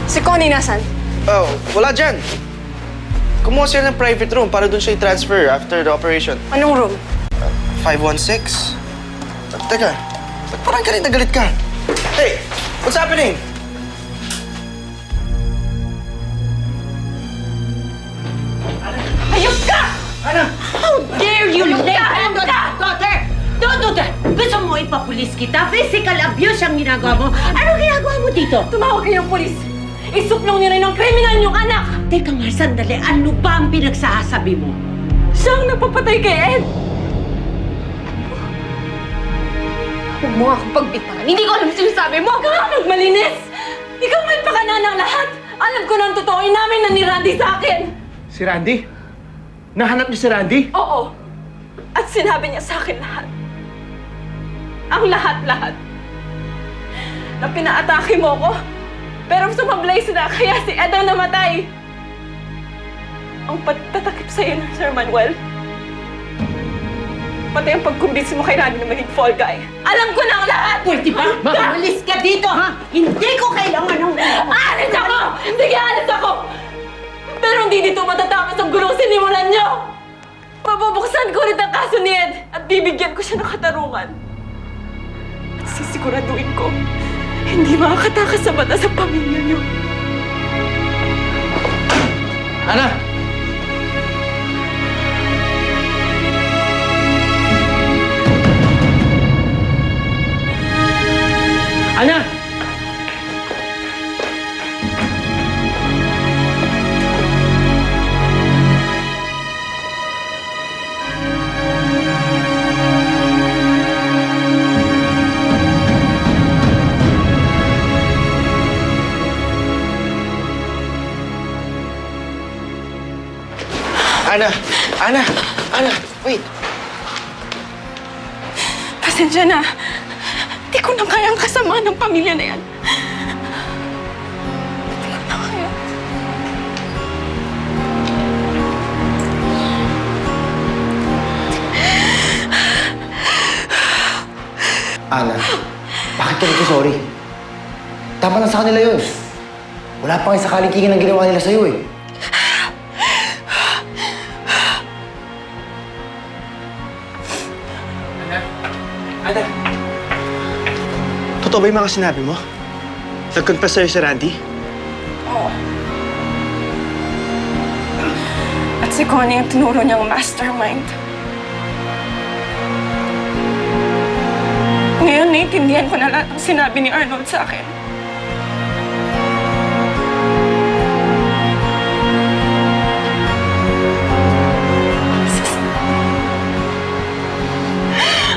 Si Connie nasan? Oh, wala dyan. Kumuha siya ng private room para dun siya i-transfer after the operation. Anong room? 516. Teka, ba't parang galit na galit ka? Hey, what's happening? Ayos ka! Ana! How dare you lay hands on our daughter! Don't do that! Gusto mo ipapulis kita? Physical abuse ang ginagawa mo. Ano ginagawa mo dito? Tumawag kayo ng polis! Isuplong niyo rin ng kriminal niyong anak! Teka nga, sandali. Ano ba ang pinagsasabi mo? Siya ang napapatay kay Ed! Huwag mo akong pagbitawan. Hindi ko alam sinasabi mo! Huwag ka magmalinis! Ikaw may pakana ng lahat! Alam ko ng totoo, inamin na ni Randy sa akin! Si Randy? Nahanap niyo si Randy? Oo. At sinabi niya sa akin lahat. Ang lahat-lahat. Na pinaatake mo ko. Pero sumablay sila, kaya si Ed ang namatay. Ang pagtatakip sa'yo ng Sir Manuel. Pati ang pagkumbinsi mo kay Randy na maging fall guy. Alam ko na ang lahat! Pwede ba? Umalis ka dito, ha? Hindi ko kailangan ng... Alis ako! Sige, alis ako! Pero hindi dito matatapos ang gulong sinimulan niyo! Mabubuksan ko ulit ang kaso ni Ed at bibigyan ko siya ng katarungan. At sisiguraduhin ko, hindi makakatakas sa batas ang pamilya niyo. Ana! Ana! Ana, wait. Pasensya na. Hindi ko na kayang kasama ng pamilya na yan. Hindi ko na kaya. Ana, bakit ka nagsasorry? Tama na sa kanila yun. Wala pa kayo sa kalingkingan ang ginawa nila sa'yo eh. Ana! Totoo ba yung mga sinabi mo? Nag-confess sa'yo si Randy? Oo. At si Connie ang tinuro niyang mastermind. Ngayon, naiintindihan ko na lahat ng sinabi ni Arnold sa akin.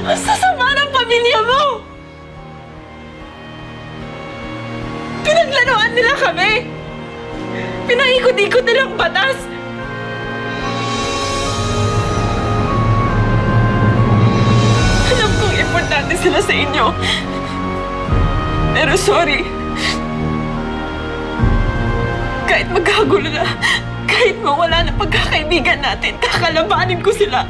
Ang sasama ng pamilya mo! Pinaglaruan nila kami! Pinaikot-ikot nilang batas! Alam kong importante sila sa inyo. Pero sorry. Kahit magkagulo na, kahit mawala na pagkakaibigan natin, kakalabanin ko sila.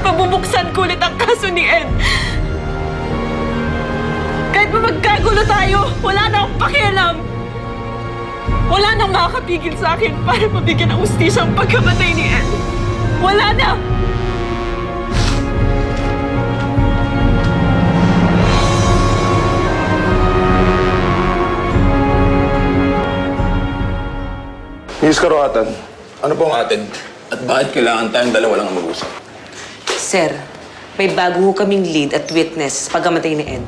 Pabubuksan ko ulit ang kaso ni Ed. Kahit pa magkagulo tayo, wala na akong pakialam. Wala nang makakapigil sa akin para mabigyan ng hustisya ang pagkamatay ni Ed. Wala na! Miss Karuhatan, ano pong atin? At bakit kailangan tayong dalawa lang mag-usap? Sir, may bago ho kaming lead at witness sa pagkamatay ni Ed.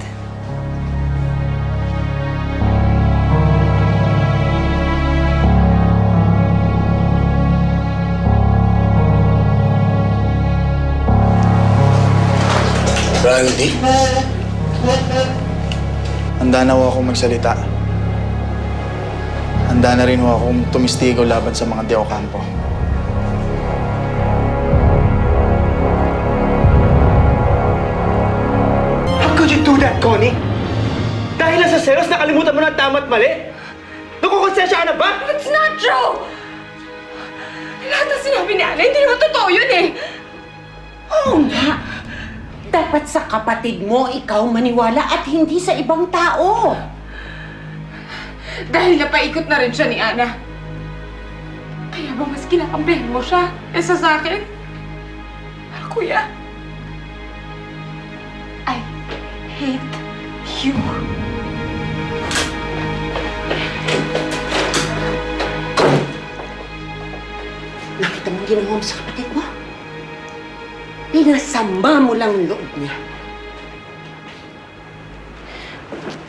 Randy? Handa na ho akong magsalita. Handa na rin ho akong tumistigo laban sa mga Di Ocampo. How could you do that, Connie? Dahil lang sa selos, nakalimutan mo na ang tama at mali? Nakukonsensya ka na ba? It's not true! Lahat ng sinabi ni Ana, hindi naman totoo yun eh! Oo nga. Dapat sa kapatid mo ikaw maniwala at hindi sa ibang tao. Dahil napaikot na rin siya ni Ana. Kaya ba mas kinakampihan mo siya kaysa sa akin? Pero kuya, I hate you. Nakita mo ginawa mo sa kapatid mo? Pinasamba mo lang loob niya.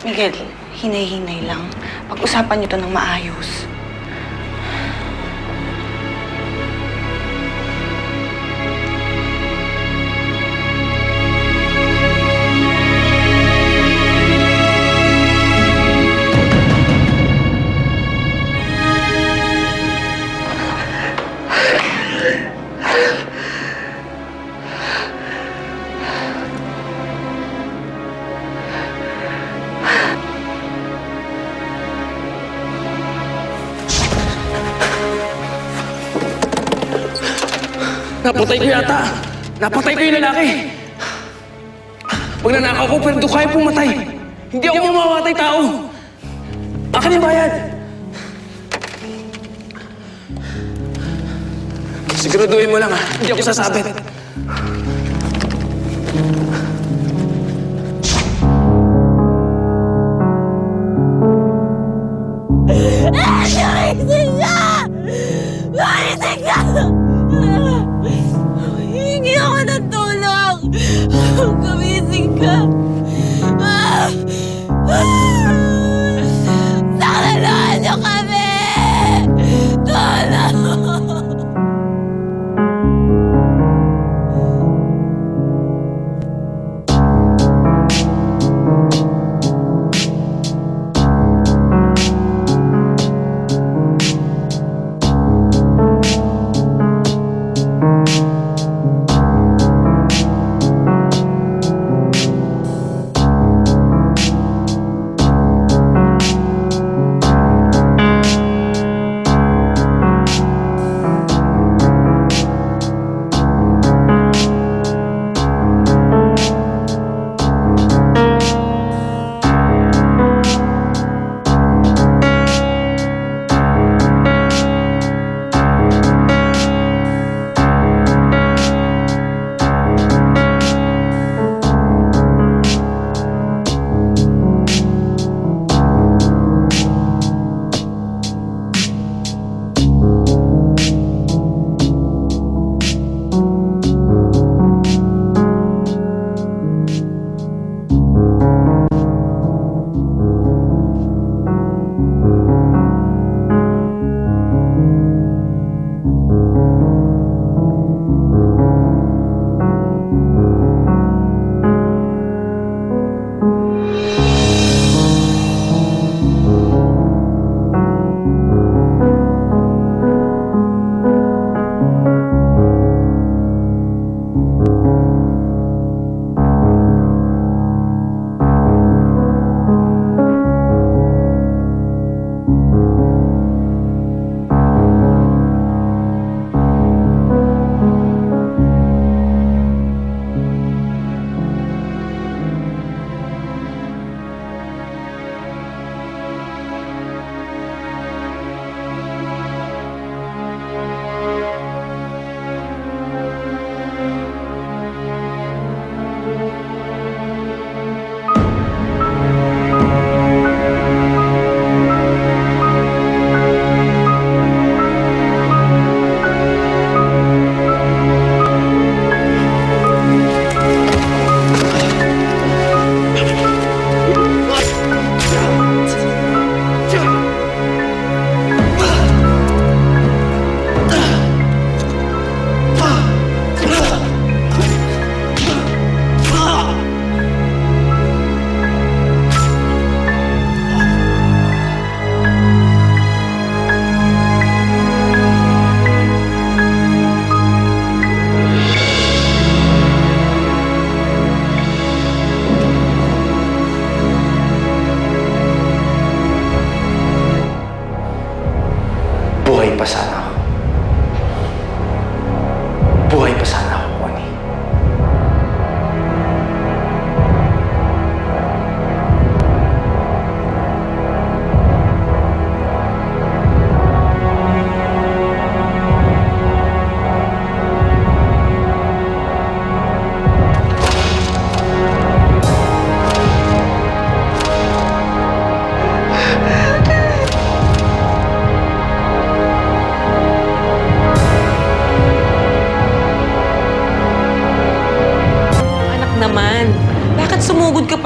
Miguel, hinay-hinay lang. Pag-usapan niyo to ng maayos. Napatay ko yata! Napatay ko yung lalaki! Pag nanakaw ko, pero doon kaya pumatay! Hindi ako mamamatay tao! Akin yung bayad! Siguraduhin mo lang ha, hindi ako sasabit. Gumising ka! Gumising ka! Hingi ako ng tulong! Gumising ka! Nakalalaan niyo kami! Tulong!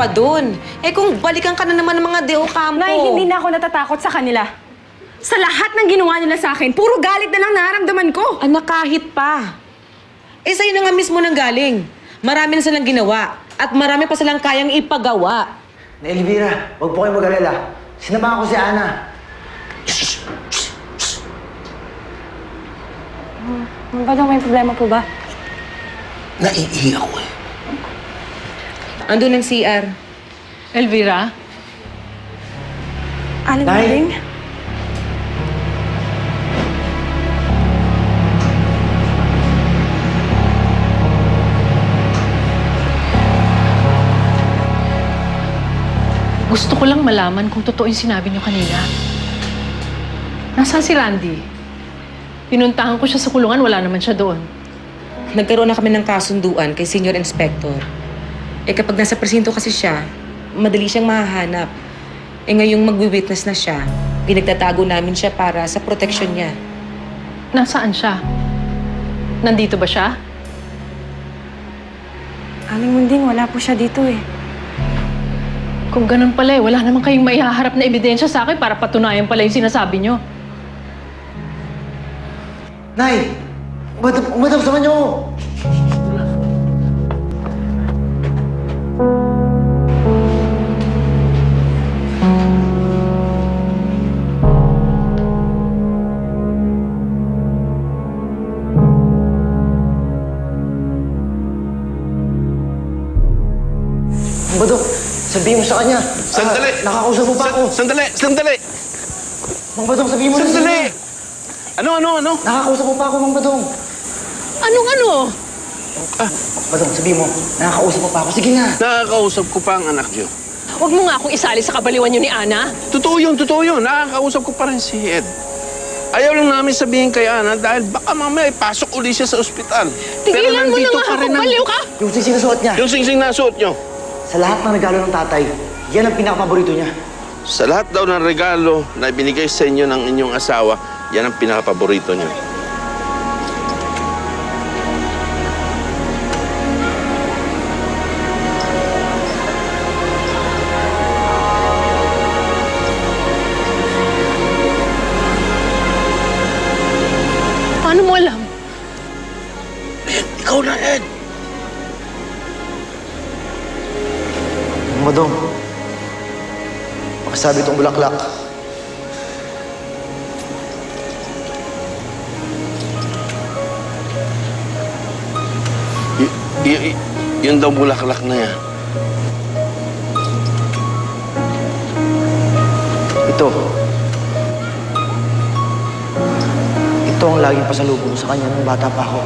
pa dun. Eh kung balikan ka na naman ng mga Deo Campo. Nay, hindi na ako natatakot sa kanila. Sa lahat ng ginawa nila sa akin, puro galit na lang nararamdaman ko. Anak, kahit pa. Eh sa'yo na nga mismo nang galing. Marami na silang ginawa. At marami pa silang kayang ipagawa. Na Elvira, huwag po kayong mag-alala. Sinamahan ko si Ana. Badong, may problema po ba? Naiiyak ko eh. Andun ang CR. Elvira? Aling Nay. Maling? Gusto ko lang malaman kung totoo yung sinabi niyo kanina. Nasaan si Randy? Pinuntahan ko siya sa kulungan, wala naman siya doon. Nagkaroon na kami ng kasunduan kay Senior Inspector. Eh kapag nasa presinto kasi siya, madali siyang mahahanap. Eh ngayong magwi-witness na siya, pinagtatago namin siya para sa protection niya. Nasaan siya? Nandito ba siya? Aling Munding, wala po siya dito eh. Kung ganun pala wala naman kayong maihaharap na ebidensya sa akin para patunayan pala yung sinasabi niyo. Nay! Madam, samahan niyo ako! Badong, sabihin mo sa kanya. Sandali! Nakakausap mo pa ako. Sandali! Sandali! Mang Badong, sabihin mo na sa Sandali! kanya. Ano? Nakakausap mo pa ako, Mang Badong. Anong ano? Badong, sabihin mo, nakakausap mo pa ako. Sige nga. Nakakausap ko pa ang anak niyo. Huwag mo nga akong isali sa kabaliwan niyo ni Ana. Totoo yun. Nakakausap ko pa rin si Ed. Ayaw lang namin sabihin kay Ana dahil baka mamaya ipasok uli siya sa ospital. Tigilan mo na nga ako, baliw ka! Yung sinusuot niya. Yung singsing na suot niyo. Sa lahat ng regalo ng tatay, yan ang pinakapaborito niya. Sa lahat daw ng regalo na ibinigay sa inyo ng inyong asawa, yan ang pinakapaborito niyo. Paano mo alam? Ikaw na, Ed. Mang Badong, makasabi itong bulaklak. Yun daw bulaklak na yan. Ito. Ito ang laging pasalubong sa kanya nung bata pa ako.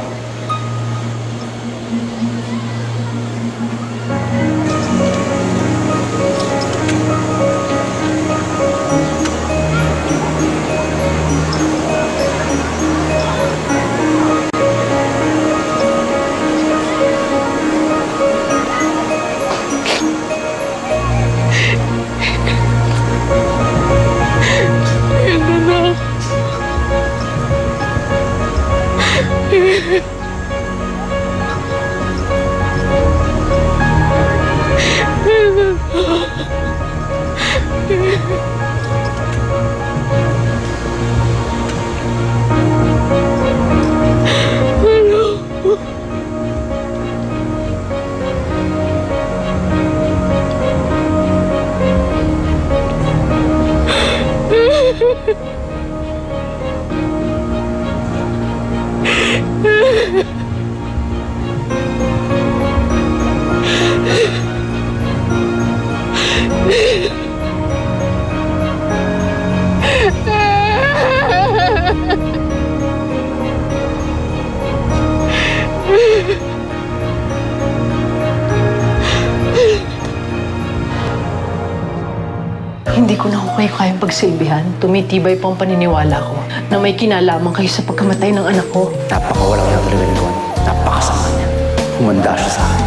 Hindi ko na kayo kayang pagsilbihan. Tumitibay pa ang paniniwala ko na may kinalaman kayo sa pagkamatay ng anak ko. Napakawalang na talaga ni Juan. Napakasama niya. Humanda siya sa akin.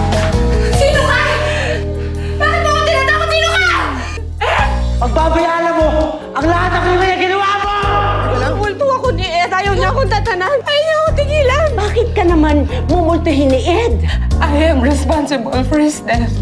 Sino ka? Bakit mo ako tinatakot? Sino ka? Pagbabayaan mo ang lahat ng krimen na ginawa mo! Multo ako ni Ed. Ayaw niya akong tatanan. Ayaw niya akong tigilan. Bakit ka naman mumultuhin ni Ed? I am responsible for his death.